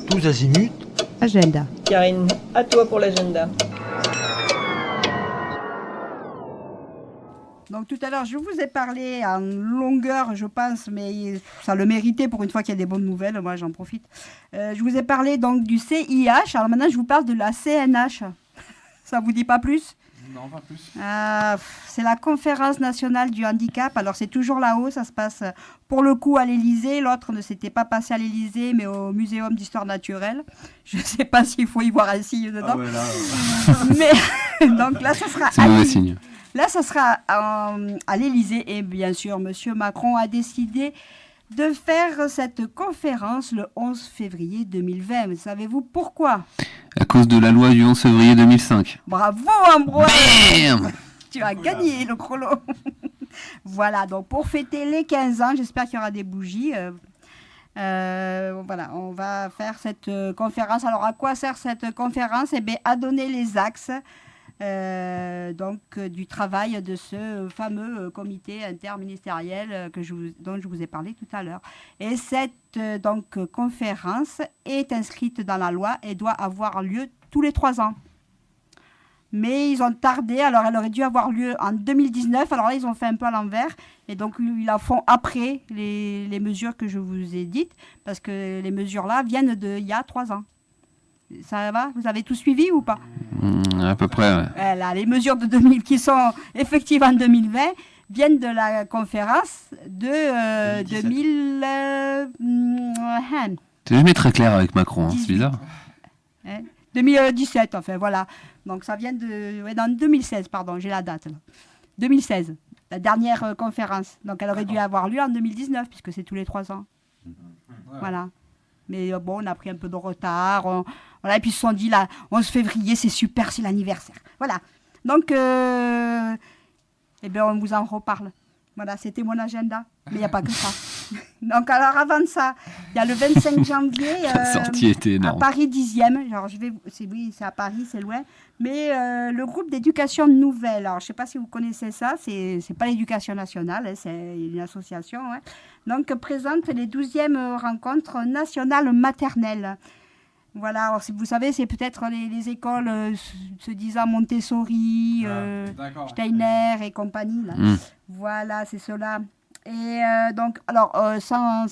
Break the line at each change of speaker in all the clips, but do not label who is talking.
Tous azimuts.
Agenda.
Karine, à toi pour l'agenda.
Donc tout à l'heure, je vous ai parlé en longueur, je pense, mais ça le méritait pour une fois qu'il y a des bonnes nouvelles, moi j'en profite. Je vous ai parlé donc du CIH, alors maintenant je vous parle de la CNH. Ça vous dit pas plus ?
Non, pas plus.
C'est la Conférence nationale du handicap. Alors c'est toujours là-haut, ça se passe pour le coup à l'Élysée. L'autre ne s'était pas passé à l'Élysée, mais au Muséum d'histoire naturelle. Je ne sais pas s'il faut y voir un signe dedans.
Ah ouais, là,
Mais donc là, ça sera
C'est mauvais signe.
Là, ça sera à l'Élysée. Et bien sûr, M. Macron a décidé de faire cette conférence le 11 février 2020. Savez-vous pourquoi ?
À cause de la loi du 11 février 2005.
Bravo, Ambroise!
Bam!
Tu as gagné le chrono. Voilà, donc pour fêter les 15 ans, j'espère qu'il y aura des bougies. Voilà, on va faire cette conférence. Alors, à quoi sert cette conférence ? Eh bien, à donner les axes du travail de ce fameux comité interministériel dont je vous ai parlé tout à l'heure. Et cette conférence est inscrite dans la loi et doit avoir lieu tous les 3 ans. Mais ils ont tardé, alors elle aurait dû avoir lieu en 2019, alors là ils ont fait un peu à l'envers, et donc ils la font après les mesures que je vous ai dites, parce que les mesures là viennent d'il y a 3 ans. Ça va ? Vous avez tout suivi ou pas ?
À peu près, ouais.
Voilà, les mesures de 2000 qui sont effectives en 2020 viennent de la conférence de 2000...
T'es jamais très clair avec Macron, hein, c'est bizarre.
2017, enfin voilà. Donc ça vient de... Ouais, dans 2016, pardon, j'ai la date là. 2016, la dernière conférence. Donc elle aurait dû avoir lieu en 2019, puisque c'est tous les 3 ans.
Ouais.
Voilà. Mais bon, on a pris un peu de retard. Voilà, et puis ils se sont dit, là, 11 février, c'est super, c'est l'anniversaire. Voilà. Donc, on vous en reparle. Voilà, c'était mon agenda. Mais il n'y a pas que ça. Donc, alors, avant de ça, il y a le 25 janvier,
La sortie était énorme.
à Paris 10e. Alors, c'est à Paris, c'est loin. Mais le groupe d'éducation nouvelle, alors je ne sais pas si vous connaissez ça, c'est pas l'éducation nationale, hein, c'est une association. Hein. Donc, présente les 12e rencontres nationales maternelles. Voilà, alors vous savez, c'est peut-être les écoles se disant Montessori, Steiner et compagnie. Là. Voilà, c'est cela. Et donc, alors, sans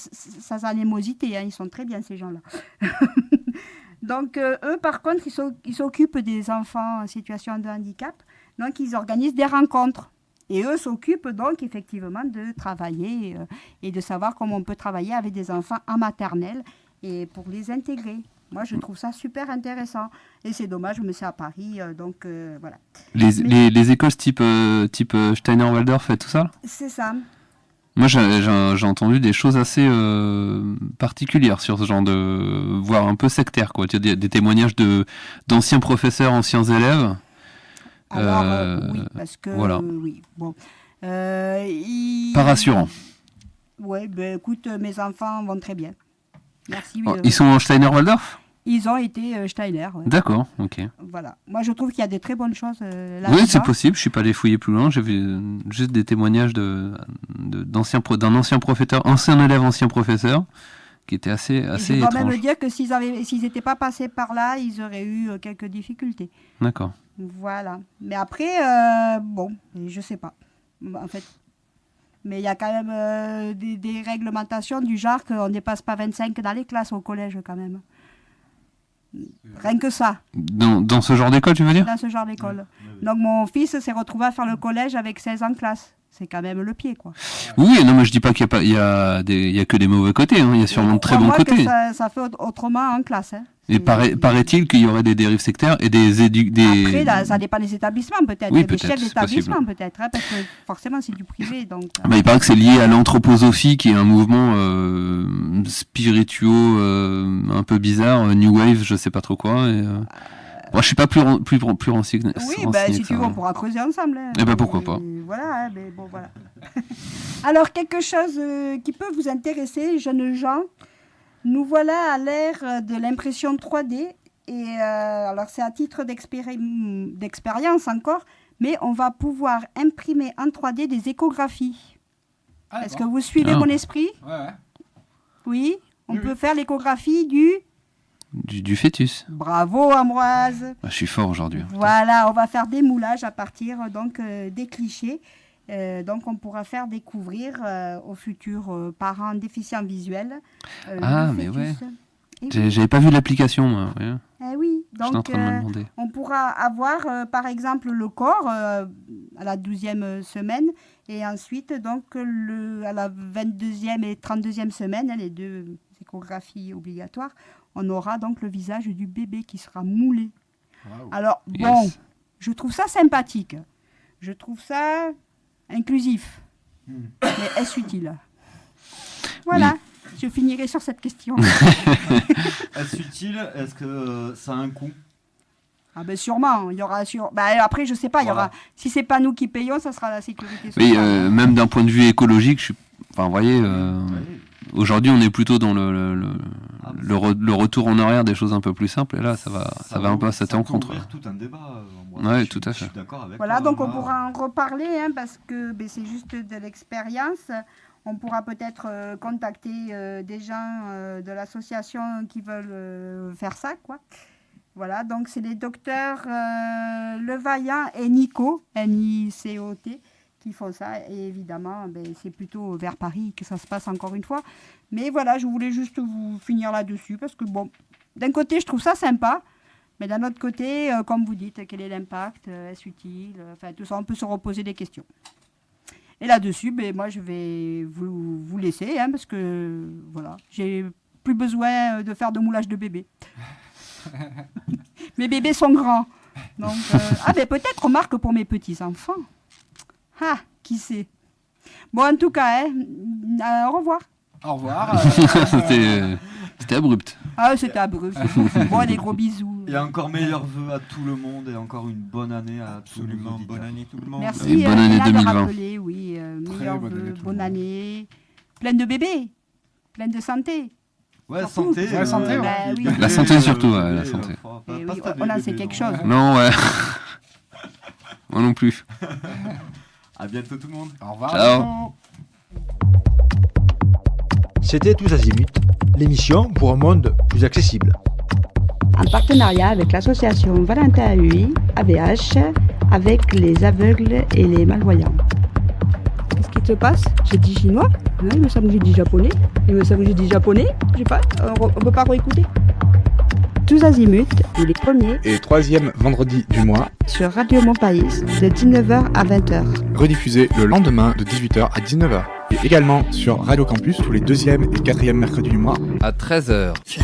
animosité, hein, ils sont très bien ces gens-là. Donc, eux, par contre, ils s'occupent des enfants en situation de handicap. Donc, ils organisent des rencontres. Et eux s'occupent donc, effectivement, de travailler et de savoir comment on peut travailler avec des enfants en maternelle et pour les intégrer. Moi, je trouve ça super intéressant. Et c'est dommage, mais c'est à Paris, voilà.
Les écoles type Steiner-Waldorf et tout ça ?
C'est ça.
Moi, j'ai entendu des choses assez particulières sur ce genre de... voire un peu sectaire, quoi. Tu as des témoignages d'anciens professeurs, anciens élèves.
Alors, oui, parce que...
Voilà.
Oui, bon.
Pas rassurant.
Oui, ben écoute, mes enfants vont très bien. Merci.
Ils sont en Steiner-Waldorf ?
Ils ont été Steiner. Ouais.
D'accord, ok.
Voilà. Moi, je trouve qu'il y a des très bonnes choses là.
Oui, c'est possible. Je suis pas allé fouiller plus loin. J'ai vu juste des témoignages d'un ancien professeur, ancien élève, ancien professeur, qui était assez
je dois
étrange.
même dire que s'ils n'étaient pas passés par là, ils auraient eu quelques difficultés.
D'accord.
Voilà. Mais après, bon, je sais pas. En fait. Mais il y a quand même des réglementations du genre qu'on ne dépasse pas 25 dans les classes au collège quand même. Rien que ça.
Dans ce genre d'école, tu veux dire ?
Dans ce genre d'école. Donc mon fils s'est retrouvé à faire le collège avec 16 en classe. C'est quand même le pied, quoi.
Oui, non, mais je dis pas qu'il y a que des mauvais côtés. Hein. Il y a sûrement de très bons côtés.
Ça fait autrement en classe. Hein.
Et paraît-il qu'il y aurait des dérives sectaires et
Après, là, ça dépend des établissements, peut-être.
Oui,
il y a des
peut-être,
chefs d'établissement, peut-être. Hein, parce que forcément, c'est du privé. Donc,
il paraît que c'est lié à l'anthroposophie, qui est un mouvement spirituel un peu bizarre, New Wave, je sais pas trop quoi. Et, bon, je suis pas plus renseigné.
Oui, si tu veux, on pourra creuser ensemble. Hein.
Eh ben, pourquoi pas.
Voilà, hein, mais bon, voilà. Alors, quelque chose qui peut vous intéresser, jeunes gens. Nous voilà à l'ère de l'impression 3D. Et alors, c'est à titre d'expérience encore, mais on va pouvoir imprimer en 3D des échographies.
Ah,
est-ce que vous suivez mon esprit ?
Ouais.
Oui, on
Oui,
peut faire l'échographie du
Du fœtus.
Bravo Ambroise.
Ah, je suis fort aujourd'hui.
Voilà, on va faire des moulages à partir donc des clichés. Donc on pourra faire découvrir aux futurs parents déficients visuels
Ah,
le
mais
fœtus.
ouais.
Eh oui.
J'avais pas vu l'application, moi. Ouais.
Eh oui,
J'étais en
donc
train de me demander.
on pourra avoir par exemple le corps à la 12e semaine et ensuite donc à la 22e et 32e semaine, les deux échographies obligatoires, on aura donc le visage du bébé qui sera moulé.
Waouh.
Alors bon,
Yes.
je trouve ça sympathique, je trouve ça inclusif, mais est-ce utile? Voilà, je finirai sur cette question.
Est-ce utile? Est-ce que ça a un coût?
Ah ben sûrement, il y aura après je sais pas, il y
Voilà.
aura si c'est pas nous qui payons, ça sera la sécurité
Oui,
sociale.
même d'un point de vue écologique, enfin, vous voyez,
Ouais.
aujourd'hui, on est plutôt dans le retour en arrière des choses un peu plus simples, et là, ça va un peu à cette
ça peut
encontre.
ouvrir tout un débat.
Ouais, tout à fait.
Je suis d'accord avec
Voilà,
toi,
donc on
là.
pourra en reparler parce que c'est juste de l'expérience. On pourra peut-être contacter des gens de l'association qui veulent faire ça, quoi. Voilà, donc c'est les docteurs Levaillant et Nico, N-I-C-O-T, qui font ça. Et évidemment, c'est plutôt vers Paris que ça se passe encore une fois. Mais voilà, je voulais juste vous finir là-dessus parce que, bon, d'un côté, je trouve ça sympa. Mais d'un autre côté, comme vous dites, quel est l'impact? Est-ce utile? Enfin, tout ça, on peut se reposer des questions. Et là-dessus, moi, je vais vous laisser, parce que, voilà, j'ai plus besoin de faire de moulage de bébé. Mes bébés sont grands. Donc, peut-être, remarque, pour mes petits-enfants. Ah, qui sait? Bon, en tout cas, au revoir.
Au revoir.
C'était abrupt.
Ah, c'était abrupt. Bon, des gros bisous.
Et encore meilleurs vœux à tout le monde et encore une bonne année à tous nos
Absolument,
auditeurs.
bonne année tout le monde.
Merci,
Et bonne année
Léna, de
2020.
rappeler, oui, meilleurs
bonne année
vœux,
tout le
bonne
monde.
année, pleine de bébés, pleine de santé.
Ouais,
Surtout.
santé.
Ouais, santé, ouais.
Bah oui.
bébé,
La santé surtout, ouais, la
bébé,
santé.
pas
Eh
pas
oui,
stade
on en
bébé,
sait quelque
non.
chose.
Non, ouais. Moi non plus.
À bientôt tout le monde.
Au revoir.
Ciao.
bientôt.
C'était Tous Azimuts, l'émission pour un monde plus accessible.
En partenariat avec l'association Valentin AUI, AVH, avec les aveugles et les malvoyants. Qu'est-ce qui se passe? J'ai dit chinois? Il me semble que j'ai dit japonais. Il me semble que j'ai dit japonais. Je sais pas, on peut pas réécouter. Tous Azimuts, les premiers
Et troisième vendredi du mois,
sur Radio Montpaïs, de 19h à 20h.
rediffusé le lendemain de 18h à 19h. Et également sur Radio Campus tous les deuxième et quatrième mercredis du mois.
à 13h.
Fly